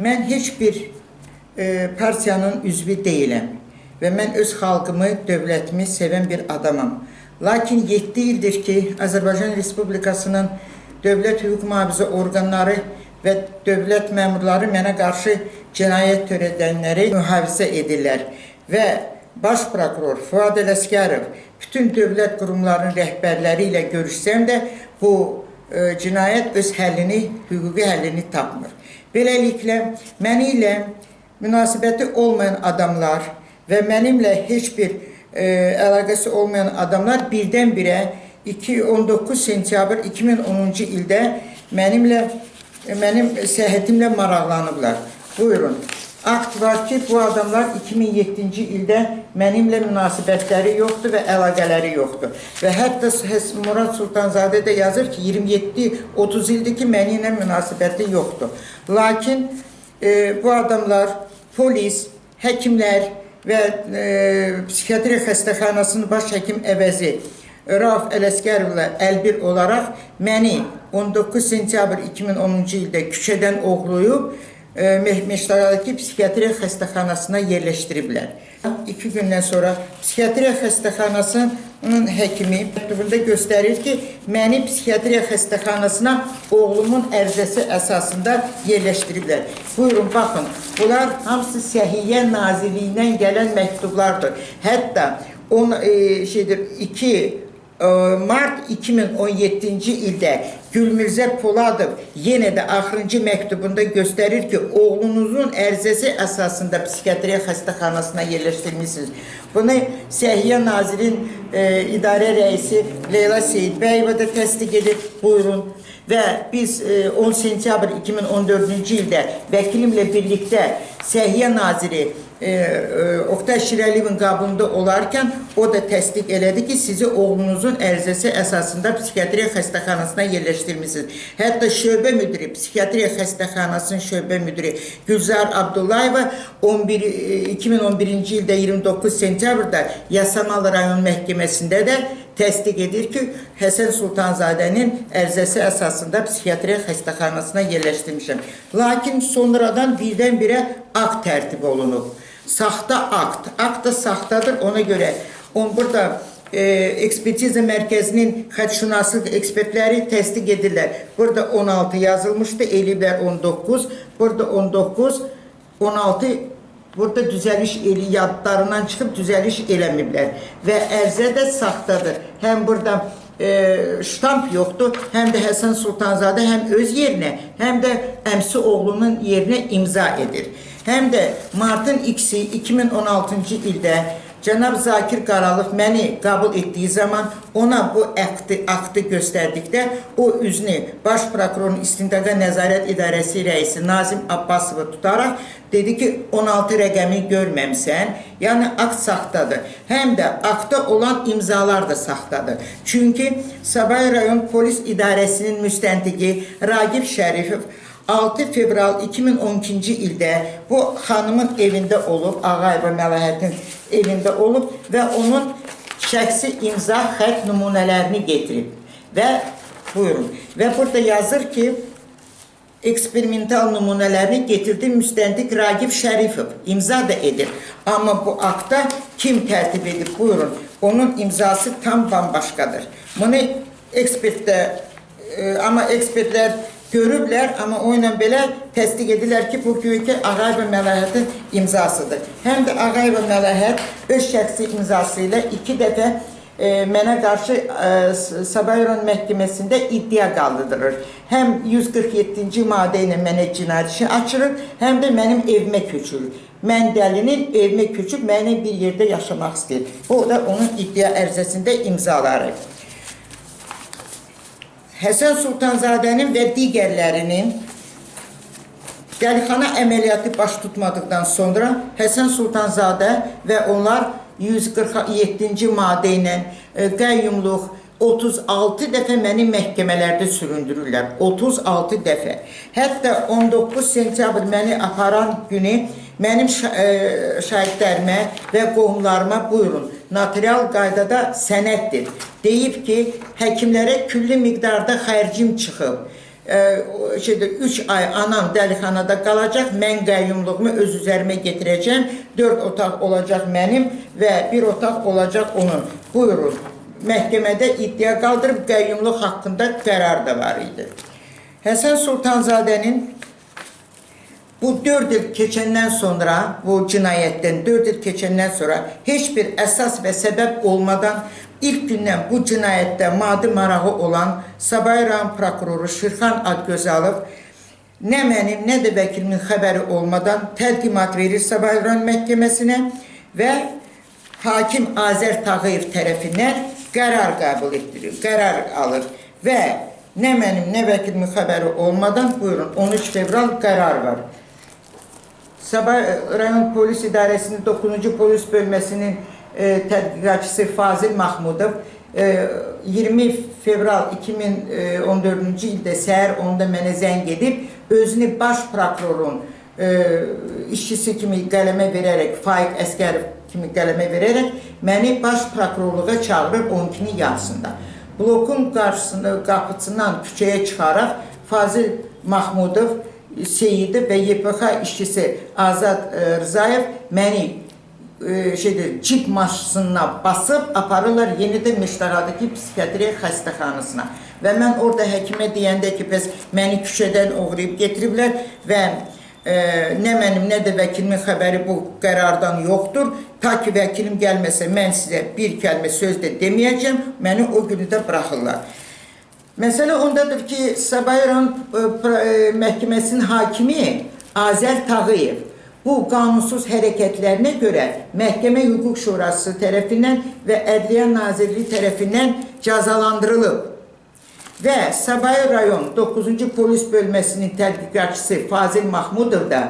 Mən heç bir partiyanın üzvü deyiləm və mən öz xalqımı, dövlətimi sevən bir adamam. Lakin 7 ildir ki, Azərbaycan Respublikasının dövlət hüquq mühafizə orqanları və dövlət məmurları mənə qarşı cinayət törədənləri mühafizə edirlər və Baş prokuror Fuad Ələsgərov bütün dövlət qurumlarının rəhbərləri ilə görüşsəm də bu cinayət öz həllini, hüquqi həllini tapmır. Beləliklə, məni ilə münasibəti olmayan adamlar və mənimlə heç bir əlaqəsi olmayan adamlar birdən-birə 19 sentyabr 2010-cu ildə mənim səhhətimlə maraqlanıblar. Buyurun. Akt var ki, bu adamlar 2007-ci ildə mənimlə münasibətləri yoxdur və əlaqələri yoxdur. Və hətta Murad Sultanzadə də yazır ki, 27-30 ildir ki, mənimlə münasibəti yoxdur. Lakin bu adamlar, polis, həkimlər və psixiatriya xəstəxanasının baş həkim əvəzi Rauf Ələsgərovla əlbir olaraq məni 19 sentyabr 2010-cu ildə küçədən oğluyub, Meştaradakı psixiatriya xəstəxanasına yerləşdiriblər. 2 gündən sonra psixiatriya xəstəxanasının həkimi məktubunda göstərir ki, məni psixiatriya xəstəxanasına oğlumun ərizəsi əsasında yerləşdiriblər. Buyurun, baxın, bunlar hamısı Səhiyyə Nazirliyindən gələn məktublardır. Hətta 2 Mart 2017-ci ildə Gülmirzə Poladov yenə də axırıncı məktubunda göstərir ki, oğlunuzun ərizəsi əsasında psixiatriya xəstəxanasına yerləşdirmişsiniz. Bunu Səhiyyə Nazirinin idarə rəisi Leyla Seyidbəyova da təsdiq edib, buyurun. Və biz 10 sentyabr 2014-cü ildə vəkilimlə birlikdə Səhiyyə Naziri Oqtay Şirəliyevin qabulunda olarkən o da təsdiq elədi ki, sizi oğlunuzun ərizəsi əsasında psixiatriya xəstəxanasına yerləşdirmişsiniz. Hətta şöbə müdiri, psixiatriya xəstəxanasının şöbə müdiri Gülzar Abdullayeva 2011-ci ildə 29 sentyabrda Yasamal rayon məhkəməsində də təsdiq edir ki, Həsən Sultanzadənin ərizəsi əsasında psixiatriya xəstəxanasına yerləşdirmişəm. Lakin sonradan birdən-birə akt tərtib olunub. Saxta akt. Akt da saxtadır, ona görə burada ekspertiza mərkəzinin xətşünaslıq ekspertləri təsdiq edirlər. Burada 16 yazılmışdı, eliblər 19, burada 19, 16 burada düzəliş yadlarından çıxıb düzəliş eləmiblər və ərizə də saxtadır. Həm burada ştamp yoxdur, həm də Həsən Sultanzadə həm öz yerinə, həm də əmsi oğlunun yerinə imza edir. Həm də martın 2016-cı ildə Cənab Zakir Qaralov məni qəbul etdiyi zaman ona bu aktı göstərdikdə o üzünü Baş prokurorun İstintaqa Nəzarət İdarəsi rəisi Nazim Abbasova tutaraq dedi ki, 16 rəqəmi görməmsən, yəni akt saxtadır. Həm də aktda olan imzalar da saxtadır. Çünki Sabay rayon polis idarəsinin müstəntiqi Ragib Şərifov 6 fevral 2012-ci ildə bu xanımın evində olub, Ağayeva Məlahətin evində olub və onun şəxsi imza xətt nümunələrini getirib. Və buyurun. Və burada yazır ki, eksperimental nümunələrini getirdi müstəntiq Ragib Şərifov. İmza da edir. Amma bu akta kim tərtib edib? Buyurun. Onun imzası tam bambaşqadır. Bunu ekspertlər görüblər, amma o ilə belə təsdiq edirlər ki, bu günkü Ağayeva Məlahətin imzasıdır. Həm də Ağayeva Məlahət öz şəxsi imzası ilə 2 dəfə mənə qarşı Sabay rayon məhkəməsində iddia qaldırır. Həm 147-ci maddə ilə mənə cinayət işi açılır, həm də mənim evimə köçürür. Mən dəlinin evimə köçüb mənə bir yerdə yaşamaq istəyir. Bu da onun iddia ərizəsində imzaları. Həsən Sultanzadənin və digərlərinin dəlixana əməliyyatı baş tutmadıqdan sonra Həsən Sultanzadə və onlar 147-ci maddə ilə qəyyumluq 36 dəfə məni məhkəmələrdə süründürürlər. 36 dəfə. Hətta 19 sentyabr məni aparan günü mənim şahidlərimə və qohumlarıma buyurun, notarial qaydada sənəddir. Deyib ki, həkimlərə külli miqdarda xərcim çıxıb. 3 ay anam dəlixanada qalacaq, mən qəyyumluğumu öz üzərimə getirəcəm, 4 otaq olacaq mənim və 1 otaq olacaq onun. Buyurun, məhkəmədə iddia qaldırıb qəyyumluq haqqında qərar da var idi. Həsən Sultanzadənin bu 4 il keçəndən sonra, bu cinayətdən 4 il keçəndən sonra heç bir əsas və səbəb olmadan İlk gündən bu cinayətdə maddi marağı olan Sabay rayon prokuroru Şirxan Adgözalov nə mənim, nə də vəkilimin xəbəri olmadan tədqiqat verir Sabay rayon məhkəməsinə və hakim Azər Tağıyev tərəfindən qərar qəbul etdirir, qərar alır və nə mənim, nə vəkilimin xəbəri olmadan, buyurun, 13 fevral qərar var. Sabay rayon polis idarəsinin 9-cu polis bölməsinin tədqiqatçısı Fazil Mahmudov 20 fevral 2014-cü ildə səhər 10-da mənə zəng edib, özünü baş prokurorun işçisi kimi qələmə verərək, Faiq Əskərov kimi qələmə verərək, məni baş prokurorluğa çağırır 12-ni yarısında. Blokun qapısından küçəyə çıxaraq Fazil Mahmudov, Seyidi və YPX işçisi Azad Rızayev məni cip maşınına basıb aparırlar yenidən Meştağadakı psixiatriya xəstəxanasına. Və mən orada həkimə deyəndə ki, bəs məni küçədən uğrayıb getiriblər və nə mənim, nə də vəkilimin xəbəri bu qərardan yoxdur. Ta ki vəkilim gəlməsə mən sizə bir kəlmə söz də deməyəcəm, məni o günü də buraxırlar. Məsələ ondadır ki, Sabay rayon məhkəməsinin hakimi Azər Tağıyev bu qanunsuz hərəkətlərinə görə Məhkəmə Hüquq Şurası tərəfindən və Ədliyyə Nazirliyi tərəfindən cəzalandırılıb. Və Sabay rayon 9-cu polis bölməsinin tədqiqatçısı Fazil Mahmudov da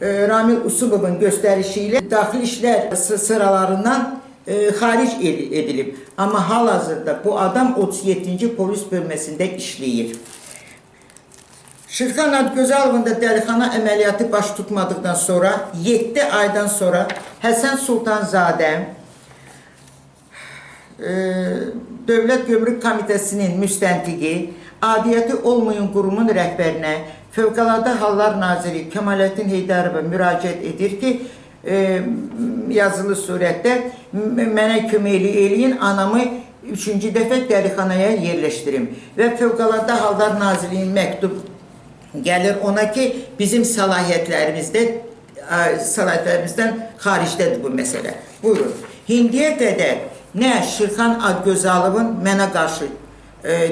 Ramil Usubovun göstərişi ilə daxili işlər sıralarından xaric edilib. Amma hal-hazırda bu adam 37-ci polis bölməsində işləyir. Şirxan Adgözalovun da dəlixana əməliyyatı baş tutmadıqdan sonra, 7 aydan sonra Həsən Sultanzadə Dövlət Gömrük Komitəsinin müstəntiqi, adiyyəti olmayan qurumun rəhbərinə Fövqəladə Hallar Naziri Kəmaləddin Heydərova müraciət edir ki, yazılı surətdə mənə kömək eləyin, anamı 3-cü dəfə dəlixanaya yerləşdirim və Fövqəladə Hallar Nazirinin məktub gəlir ona ki, bizim səlahiyyətlərimizdən xaricdədir bu məsələ. Buyurun, hindiyə qədər nə Şirxan Adgözalovun mənə qarşı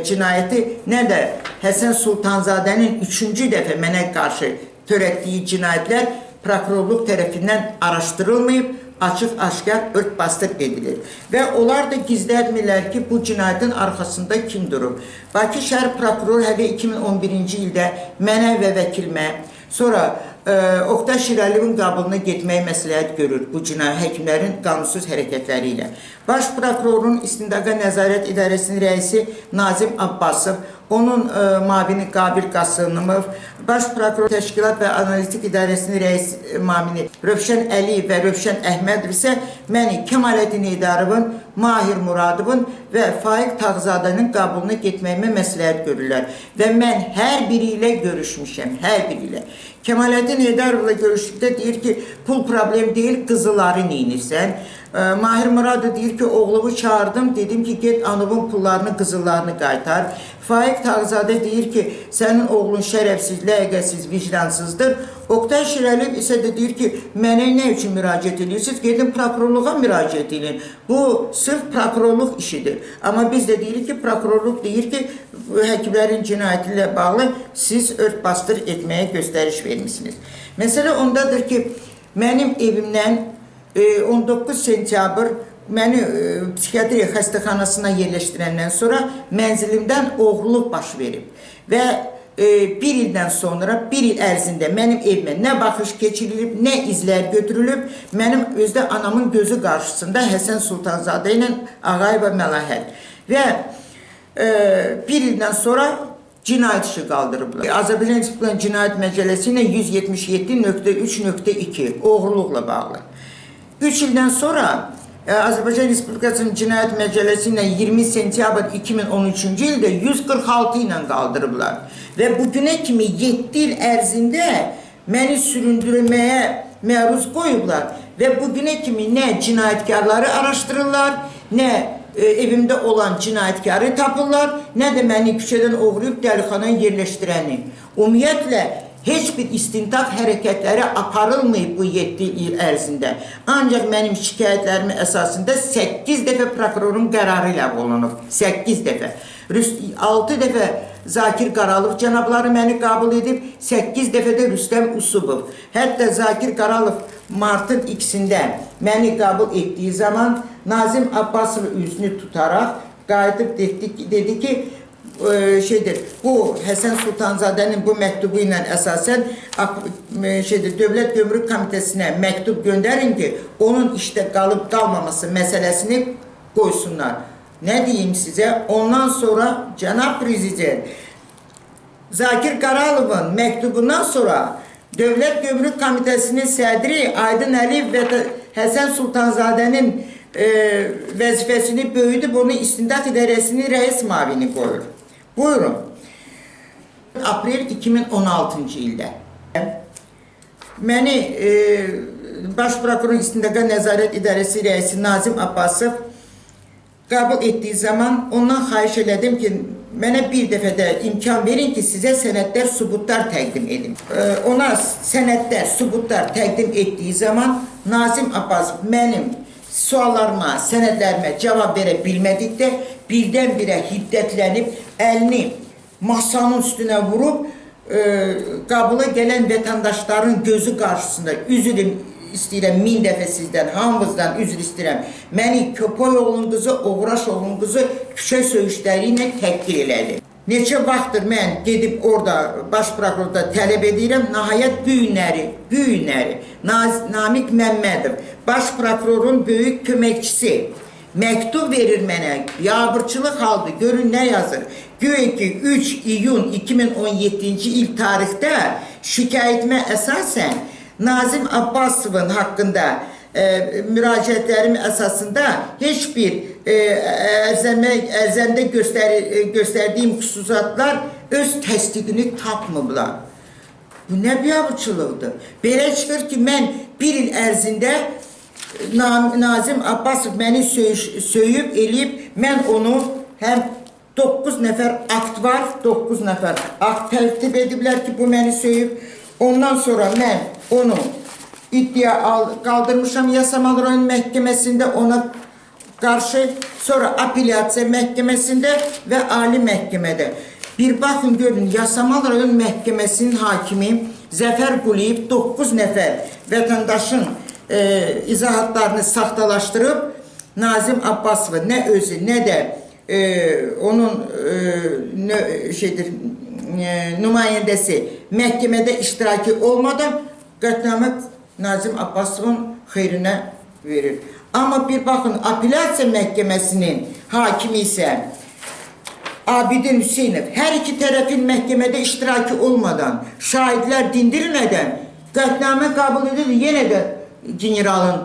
cinayəti, nə də Həsən Sultanzadənin 3-cü dəfə mənə qarşı törətdiyi cinayətlər prokurorluq tərəfindən araşdırılmayıb, açıq-aşkar ört-bastır edilir. Və onlar da gizlətmirlər ki, bu cinayətin arxasında kim durur? Bakı şəhər prokuroru hələ 2011-ci ildə mənə və vəkilimə, sonra Oqtay Şirəliyevin qabılına getməyi məsləhət görür bu cinayət həkimlərin qanunsuz hərəkətləri ilə. Baş prokurorun İstintaqa Nəzarət İdarəsinin rəisi Nazim Abbasov, onun mavini Qabil Qasımov, Baş prokuror Təşkilat və Analitik İdarəsinin rəisi mamini Rövşən Əliyev və Rövşən Əhmədov isə məni Kəmaləddin Heydarovun, Mahir Muradovun və Faiq Tağzadənin qabılına getməyimə məsləhət görürlər. Və mən hər biri ilə görüşmüşəm, hər biri ilə. Kəmaləddin Heydarovla görüşdükdə deyir ki, pul problem deyil, qızıları neynirsən? Mahir Muradov deyir ki, oğlumu çağırdım, dedim ki, get anımın pullarını, qızıllarını qaytar. Faiq Tağzadə deyir ki, sənin oğlun şərəfsiz, ləyəqəsiz, vicdansızdır. Oqtay Şirəliyev isə də deyir ki, mənə nə üçün müraciət edirsiniz? Gedin prokurorluğa müraciət edin. Bu, sırf prokurorluq işidir. Amma biz də deyirik ki, prokurorluq deyir ki, həkimlərin cinayəti ilə bağlı siz ört-bastır etməyə göstəriş vermişsiniz. Məsələ ondadır ki, mənim evimdən 19 sentyabr məni psixiatriya xəstəxanasına yerləşdirəndən sonra mənzilimdən oğurluq baş verib. Və bir ildən sonra, bir il ərzində mənim evimə nə baxış keçirilib, nə izlər götürülüb, mənim özdə anamın gözü qarşısında Həsən Sultanzadə ilə Ağayeva Məlahət. Və bir ildən sonra cinayət işi qaldırıblar. Azərbaycan Respublikasının Cinayət Məcəlləsi ilə 177.3.2 oğurluqla bağlı. 3 ildən sonra Azərbaycan Respublikasının Cinayət Məcəlləsi ilə 20 sentyabr 2013-cü ildə 146 ilə qaldırıblar. Və bugünə kimi 7 il ərzində məni süründürməyə məruz qoyublar. Və bugünə kimi nə cinayətkarları araşdırırlar, nə evimdə olan cinayətkarı tapırlar, nə də məni küçədən oğruyub dəlixanaya yerləşdirəni. Ümumiyyətlə, heç bir istintaq hərəkətləri aparılmayıb bu 7 il ərzində. Ancaq mənim şikayətlərimin əsasında 8 dəfə prokurorun qərarı ilə olunub. 8 dəfə. 6 dəfə Zakir Qaralov cənabları məni qəbul edib, 8 dəfə də Rüstəm Usubov. Hətta Zakir Qaralov martın 2-sində məni qəbul etdiyi zaman Nazim Abbasov üzünü tutaraq qayıdıb dedi ki, bu Həsən Sultanzadənin bu məktubu ilə əsasən Dövlət Gömrük Komitəsinə məktub göndərin ki, onun işdə qalıb qalmaması məsələsini qoysunlar. Nə deyim sizə? Ondan sonra Cənab Prezident Zakir Qaralovun məktubundan sonra Dövlət Gömrük Komitəsinin sədri Aydın Əliyev və Həsən Sultanzadənin vəzifəsini böyüdüb onu İstintaq İdarəsinin rəis müavini qoyur. Buyurun. Aprel 2016-cı ildə məni Baş Prokurorun İstintaqa Nəzarət İdarəsi rəisi Nazim Abbasov qəbul etdiyi zaman ondan xahiş elədim ki, mənə bir dəfə də imkan verin ki, sizə sənədlər, sübutlar təqdim edin. Ona sənədlər, sübutlar təqdim etdiyi zaman Nazim Abbasov mənim suallarıma, sənədlərimə cavab verə bilmədikdə birdən-birə hiddətlənib, əlini masanın üstünə vurub, qabula gələn vətəndaşların gözü qarşısında üzr istəyirəm, 1000 dəfə sizdən, hamınızdan üzr istəyirəm. Məni köpək oğlun qızı, oğraş oğlun qızı küçə söyüşləri ilə təhqir elədi. Neçə vaxtdır mən gedib orada baş prokurorda tələb edirəm, nəhayət bu günləri Namiq Məmmədov, baş prokurorun böyük köməkçisi məktub verir mənə, biabırçılıq haldır, görün nə yazır. Güya ki 3 iyun 2017-ci il tarixdə şikayətimə əsasən Nazim Abbasovun haqqında müraciətlərim əsasında heç bir ərzəmdə göstərdiyim xüsusatlar öz təsdiqini tapmıblar. Bu nə biabırçılıqdır? Belə çıxır ki, mən bir il ərzində Nazim Abbasov məni söyüb, eləyib, mən onu həm 9 nəfər akt var, 9 nəfər akt tərtib ediblər ki, bu məni söyüb. Ondan sonra mən onu iddia qaldırmışam Yasamal rayon məhkəməsində ona qarşı, sonra apellyasiya məhkəməsində və ali məhkəmədə. Bir baxın görün, Yasamal rayon məhkəməsinin hakimi Zəfər Quliyev 9 nəfər vətəndaşın izahatlarını saxtalaşdırıb Nazim Abbasova nə özü, nə də onun nümayəndəsi məhkəmədə iştiraki olmadan qətnamə Nazim Abbasovun xeyrinə verir. Amma bir baxın, apellyasiya məhkəməsinin hakimi isə Abidin Hüseynov hər iki tərəfin məhkəmədə iştiraki olmadan, şahidlər dindirilmədən qətnamə qəbul edir, yenə də generalın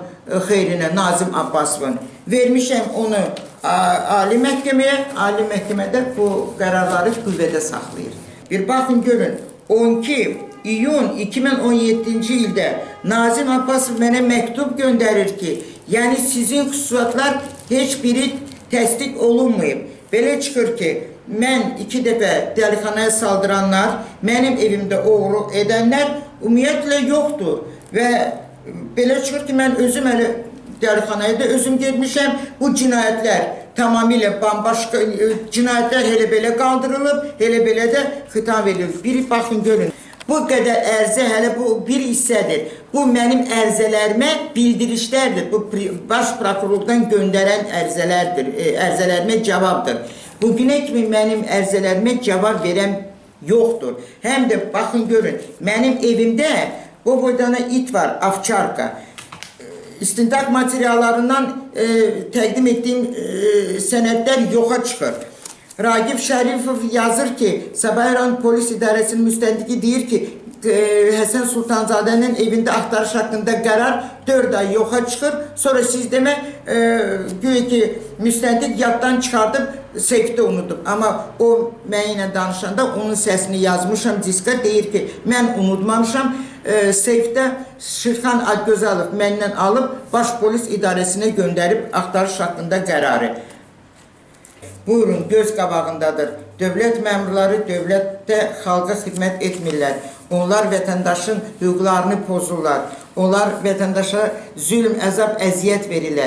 xeyrinə Nazim Abbasovun. Vermişəm onu ali məhkəməyə, ali məhkəmədə bu qərarları qüvvədə saxlayır. Bir baxın görün, 12 iyun 2017-ci ildə Nazim Abbasov mənə məktub göndərir ki, yəni sizin xüsusatlar heç biri təsdiq olunmayıb. Belə çıxır ki, mən 2 dəfə dəlixanaya saldıranlar, mənim evimdə oğru edənlər ümumiyyətlə yoxdur. Və belə çıxır ki, mən özüm hələ dəlixanaya da özüm getmişəm. Bu cinayətlər tamamilə bambaşqa cinayətlər elə belə qaldırılıb, elə belə də xitam verilir. Bir baxın görün. Bu qədər ərzə hələ bu bir hissədir. Bu mənim ərzələrimə bildirişlərdir. Bu baş prokurorluqdan göndərən ərzələrdir, ərzələrimə cavabdır. Bugünə kimi mənim ərzələrimə cavab verən yoxdur. Həm də baxın görün, mənim evimdə bu boydana it var, avçarka. İstintaq materiallarından təqdim etdiyim sənədlər yoxa çıxır. Ragif Şərifov yazır ki, Sabah rayon polis idarəsinin müstəndiki deyir ki, Həsən Sultanzadənin evində axtarış haqqında qərar 4 ay yoxa çıxır. Sonra siz demə, güya ki, müstəntiq yaddan çıxardıb seyfdə unudub. Amma o mənimlə danışanda onun səsini yazmışam diska, deyir ki, mən unutmamışam. Seyfdə Şirxan Adgözəlov məndən alıb Baş Polis İdarəsinə göndərib axtarış haqqında qərarı. Buyurun, göz qabağındadır. Dövlət məmurları dövlətdə xalqa xidmət etmirlər. Onlar vətəndaşın hüquqlarını pozurlar. Onlar vətəndaşa zülm, əzab, əziyyət verirlər.